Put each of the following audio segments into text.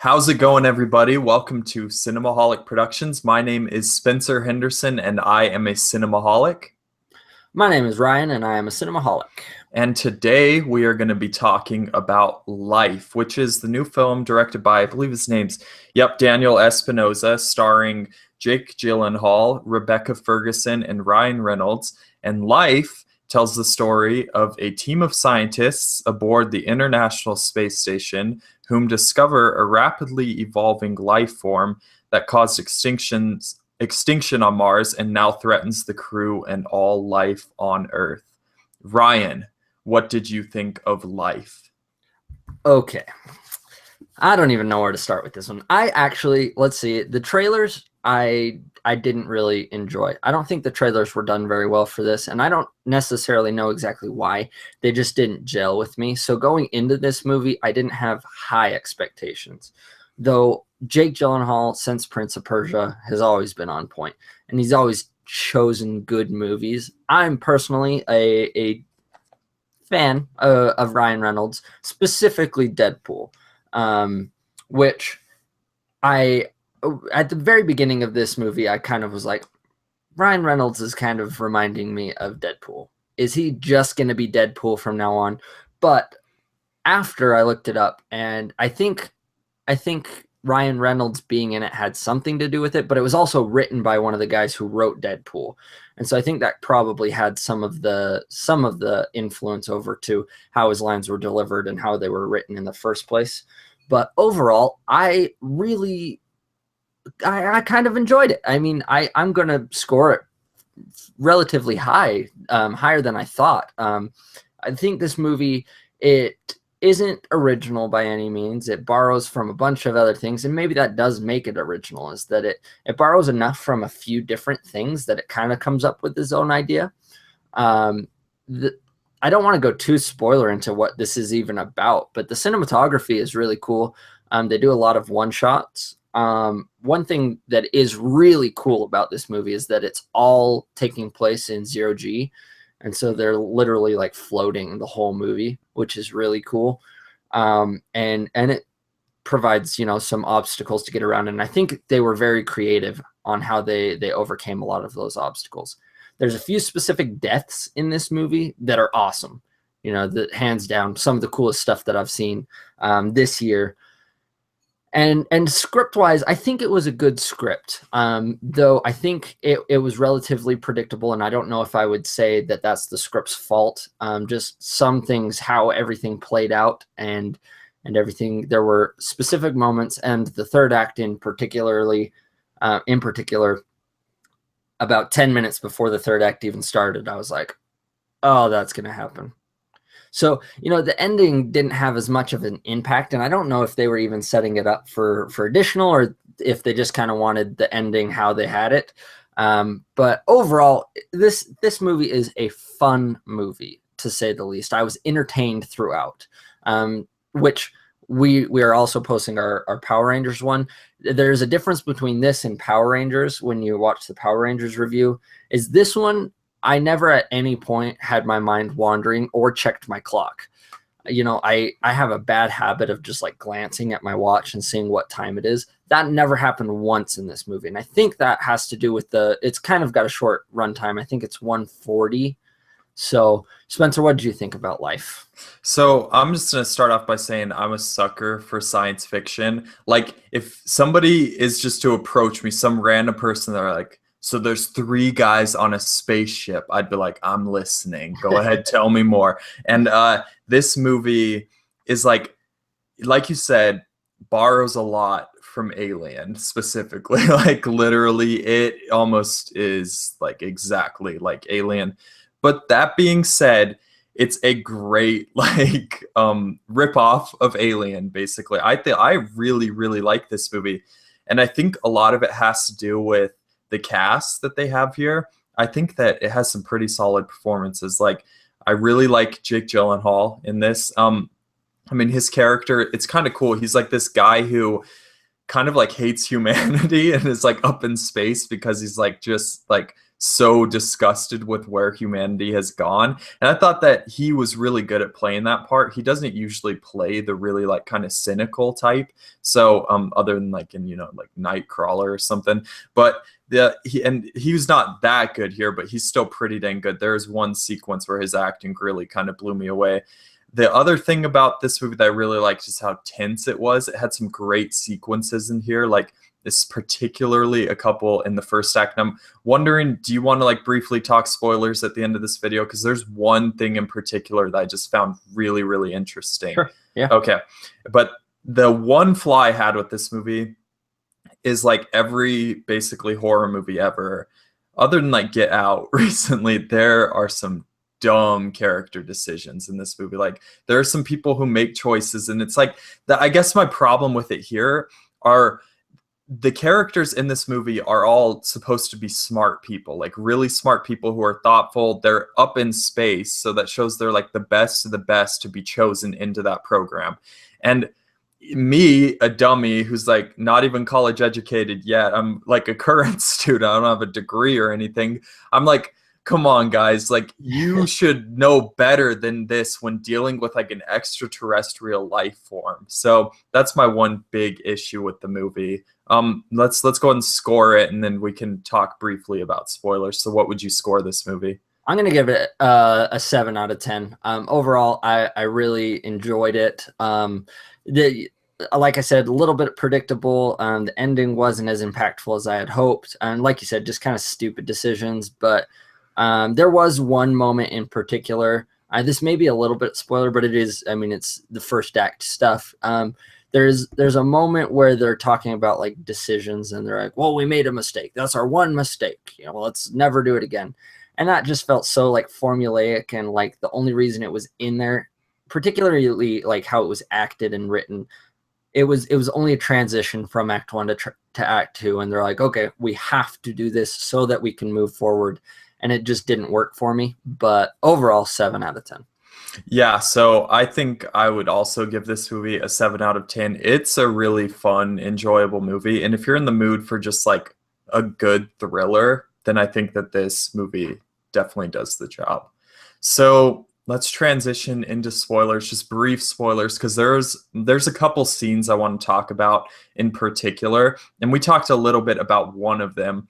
How's it going, everybody? Welcome to Cinemaholic Productions. My name is Spencer Henderson, and I am a cinemaholic. My name is Ryan, and I am a cinemaholic. And today we are going to be talking about Life, which is the new film directed by, I believe his name's, Daniel Espinosa, starring Jake Gyllenhaal, Rebecca Ferguson, and Ryan Reynolds. And Life tells the story of a team of scientists aboard the International Space Station whom discover a rapidly evolving life form that caused extinction on Mars and now threatens the crew and all life on Earth. Ryan, what did you think of Life? Okay. I don't even know where to start with this one. Let's see, the trailers I didn't really enjoy. I don't think the trailers were done very well for this, and I don't necessarily know exactly why. They just didn't gel with me. So going into this movie, I didn't have high expectations. Though Jake Gyllenhaal, since Prince of Persia, has always been on point, and he's always chosen good movies. I'm personally a fan of Ryan Reynolds, specifically Deadpool, which at the very beginning of this movie, I kind of was like, Ryan Reynolds is kind of reminding me of Deadpool. Is he just going to be Deadpool from now on? But after I looked it up, and I think Ryan Reynolds being in it had something to do with it, but it was also written by one of the guys who wrote Deadpool. And so I think that probably had some of the influence over to how his lines were delivered and how they were written in the first place. But overall, I kind of enjoyed it. I mean, I'm going to score it relatively high, higher than I thought. I think this movie, it isn't original by any means. It borrows from a bunch of other things, and maybe that does make it original, is that it borrows enough from a few different things that it kind of comes up with its own idea. I don't want to go too spoiler into what this is even about, but the cinematography is really cool. They do a lot of one-shots. One thing that is really cool about this movie is that it's all taking place in 0G. And so they're literally like floating the whole movie, which is really cool. And it provides, some obstacles to get around. And I think they were very creative on how they overcame a lot of those obstacles. There's a few specific deaths in this movie that are awesome. The hands down, some of the coolest stuff that I've seen this year. And script-wise, I think it was a good script, though I think it was relatively predictable, and I don't know if I would say that that's the script's fault. Just some things, how everything played out and everything. There were specific moments, and the third act in particular, about 10 minutes before the third act even started, I was like, oh, that's going to happen. So, the ending didn't have as much of an impact, and I don't know if they were even setting it up for additional, or if they just kind of wanted the ending how they had it. But overall, this movie is a fun movie, to say the least. I was entertained throughout, which we are also posting our Power Rangers one. There's a difference between this and Power Rangers when you watch the Power Rangers review, is this one, I never at any point had my mind wandering or checked my clock. I have a bad habit of just like glancing at my watch and seeing what time it is. That never happened once in this movie. And I think that has to do with it's kind of got a short runtime. I think it's 140. So Spencer, what did you think about Life? So I'm just going to start off by saying I'm a sucker for science fiction. Like, if somebody is just to approach me, some random person, they're like, so there's 3 guys on a spaceship, I'd be like, I'm listening. Go ahead, tell me more. And this movie is like you said, borrows a lot from Alien specifically. Like, literally, it almost is like exactly like Alien. But that being said, it's a great rip-off of Alien, basically. I really, really like this movie. And I think a lot of it has to do with the cast that they have here. I think that it has some pretty solid performances. Like, I really like Jake Gyllenhaal in this. I mean, his character, it's kind of cool. He's like this guy who kind of like hates humanity and is like up in space because he's like just like so disgusted with where humanity has gone. And I thought that he was really good at playing that part. He doesn't usually play the really like kind of cynical type. So other than like in, you know, like Nightcrawler or something. But he was not that good here, but he's still pretty dang good. There's one sequence where his acting really kind of blew me away. The other thing about this movie that I really liked is how tense it was. It had some great sequences in here, like this particularly a couple in the first act. And I'm wondering, do you want to like briefly talk spoilers at the end of this video? Because there's one thing in particular that I just found really, really interesting. Sure. Yeah. Okay. But the one flaw I had with this movie is like every basically horror movie ever, other than like Get Out recently, there are some dumb character decisions in this movie. Like there are some people who make choices, and it's like that. I guess my problem with it here are the characters in this movie are all supposed to be smart people, like really smart people who are thoughtful. They're up in space, so that shows they're like the best of the best to be chosen into that program. And me, a dummy who's like not even college educated yet, I'm like a current student, I don't have a degree or anything. I'm like, come on, guys, like you should know better than this when dealing with like an extraterrestrial life form. So that's my one big issue with the movie. Let's go ahead and score it, and then we can talk briefly about spoilers. So what would you score this movie? I'm gonna give it a 7 out of 10. Overall, I really enjoyed it. Like I said, a little bit predictable. The ending wasn't as impactful as I had hoped, and like you said, just kind of stupid decisions. But there was one moment in particular. This may be a little bit spoiler, but it is. I mean, it's the first act stuff. There's a moment where they're talking about like decisions, and they're like, well, we made a mistake. That's our one mistake. You know, well, let's never do it again. And that just felt so like formulaic, and like the only reason it was in there, particularly like how it was acted and written, it was only a transition from act 1 to act 2. And they're like, okay, we have to do this so that we can move forward. And it just didn't work for me. But overall, 7 out of 10. Yeah, so I think I would also give this movie a 7 out of 10. It's a really fun, enjoyable movie. And if you're in the mood for just like a good thriller, then I think that this movie definitely does the job. So let's transition into spoilers, just brief spoilers, because there's a couple scenes I want to talk about in particular. And we talked a little bit about one of them.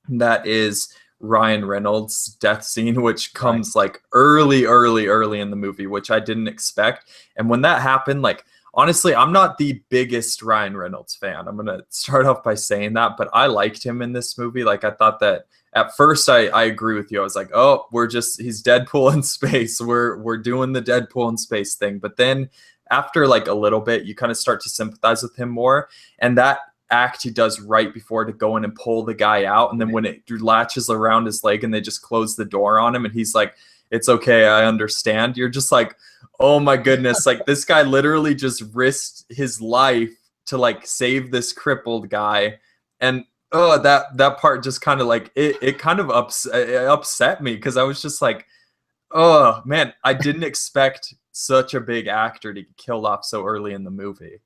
That is Ryan Reynolds' death scene, which comes like early in the movie, which I didn't expect. And when that happened, like honestly, I'm not the biggest Ryan Reynolds fan. I'm gonna start off by saying that, but I liked him in this movie. Like I thought that at first I agree with you. I was like, oh, he's Deadpool in space. We're doing the Deadpool in space thing. But then after like a little bit, you kind of start to sympathize with him more. And that act he does right before to go in and pull the guy out, and then when it latches around his leg and they just close the door on him and he's like, it's okay, I understand, you're just like, oh my goodness, like this guy literally just risked his life to like save this crippled guy. And oh, that part just kind of like it kind of upset me, because I was just like, oh man, I didn't expect such a big actor to get killed off so early in the movie.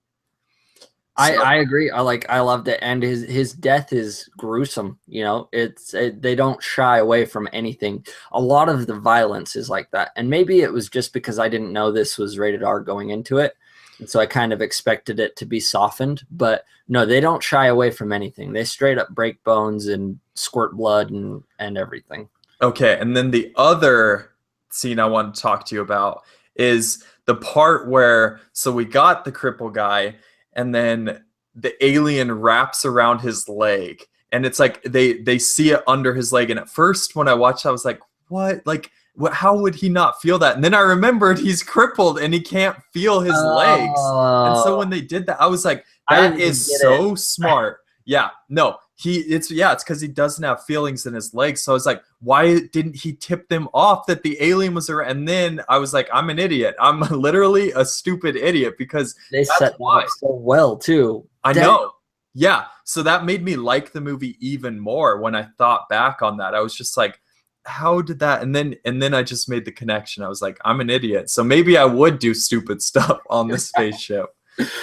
I agree. I loved it, and his death is gruesome. You know, they don't shy away from anything. A lot of the violence is like that, and maybe it was just because I didn't know this was rated R going into it, and so I kind of expected it to be softened. But no, they don't shy away from anything. They straight up break bones and squirt blood and everything. Okay, and then the other scene I want to talk to you about is the part where, so we got the cripple guy, and then the alien wraps around his leg, and it's like they see it under his leg. And at first when I watched, I was like, what? Like, how would he not feel that? And then I remembered he's crippled and he can't feel his legs. And so when they did that, I was like, that is so smart. Yeah, no, it's because he doesn't have feelings in his legs. So I was like, why didn't he tip them off that the alien was around? And then I was like, I'm an idiot. I'm literally a stupid idiot, because they set why. Up so well too. I know. Yeah. So that made me like the movie even more when I thought back on that. I was just like, how did that? And then I just made the connection. I was like, I'm an idiot. So maybe I would do stupid stuff on the spaceship.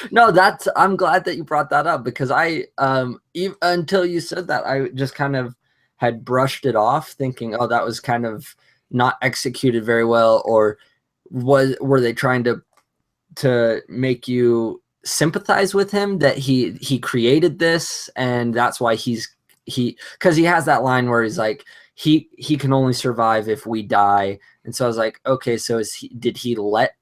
No, I'm glad that you brought that up, because I until you said that, I just kind of had brushed it off, thinking, "Oh, that was kind of not executed very well," or were they trying to make you sympathize with him that he created this, and that's why because he has that line where he's like, he can only survive if we die. And so I was like, okay, so did he let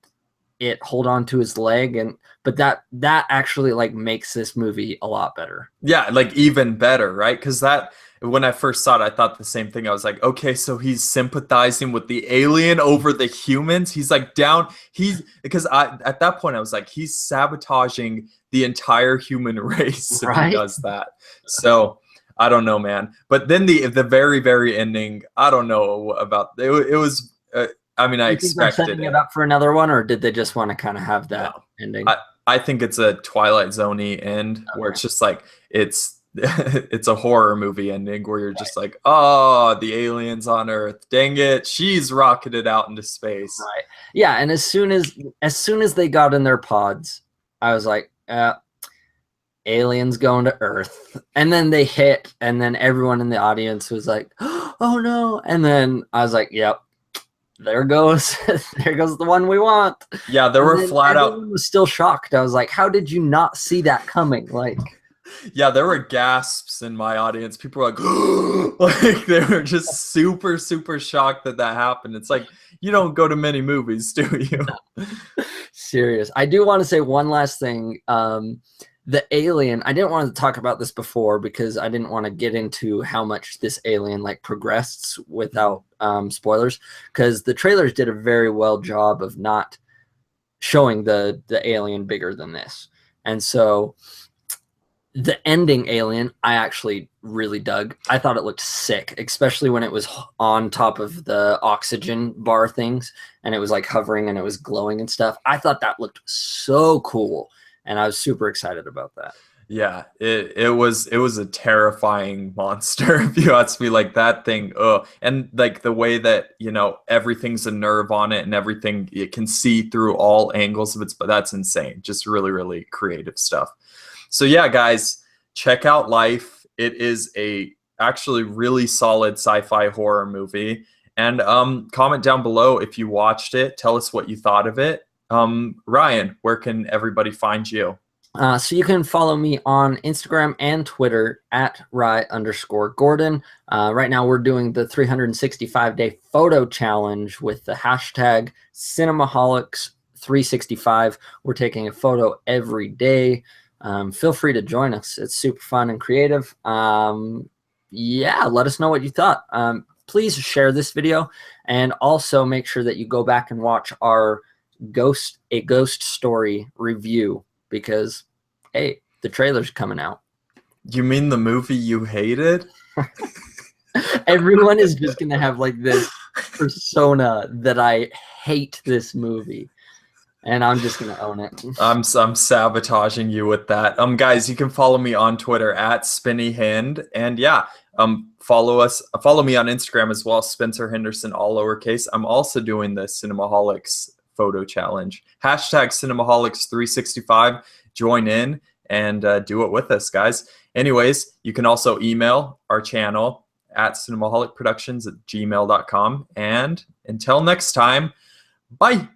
it hold on to his leg? But that actually like makes this movie a lot better. Yeah, like even better, right? Because that, when I first saw it, I thought the same thing. I was like, okay, so he's sympathizing with the alien over the humans. He's like because at that point I was like, he's sabotaging the entire human race if he does that. So I don't know, man. But then the very, very ending, I don't know about it. It was, I mean, I expected setting it up for another one, or did they just want to kind of have that ending? I think it's a Twilight Zone-y end where it's just like it's a horror movie ending where you're just like, oh, the aliens on Earth, dang it, she's rocketed out into space. Right. Yeah, and as soon as they got in their pods, I was like, aliens going to Earth. And then they hit, and then everyone in the audience was like, oh no. And then I was like, yep, there goes the one we want. Yeah, there were flat out was still shocked. I was like, how did you not see that coming? Like, yeah, there were gasps in my audience. People were like, like they were just super, super shocked that happened. It's like, you don't go to many movies, do you? Serious. I do want to say one last thing. The alien, I didn't want to talk about this before because I didn't want to get into how much this alien like progressed without spoilers, because the trailers did a very well job of not showing the alien bigger than this. And so the ending alien, I actually really dug. I thought it looked sick, especially when it was on top of the oxygen bar things and it was like hovering and it was glowing and stuff. I thought that looked so cool. And I was super excited about that. Yeah, it was a terrifying monster, if you ask me. Like that thing, and like the way that, you know, everything's a nerve on it and everything, it can see through all angles of it, but that's insane. Just really, really creative stuff. So yeah, guys, check out Life. It is a actually really solid sci-fi horror movie. And comment down below if you watched it. Tell us what you thought of it. Ryan, where can everybody find you? So you can follow me on Instagram and Twitter at Rye_Gordon. Right now we're doing the 365-day photo challenge with the hashtag Cinemaholics365. We're taking a photo every day. Feel free to join us. It's super fun and creative. Yeah, let us know what you thought. Please share this video, and also make sure that you go back and watch our Ghost Story review, because hey, the trailer's coming out. You mean the movie you hated? Everyone is just gonna have like this persona that I hate this movie, and I'm just gonna own it. I'm sabotaging you with that. Guys, you can follow me on Twitter at SpinnyHind, and yeah, follow me on Instagram as well, Spencer Henderson, all lowercase. I'm also doing the Cinemaholics photo challenge. Hashtag Cinemaholics365. Join in and do it with us, guys. Anyways, you can also email our channel at cinemaholicproductions@gmail.com. And until next time, bye.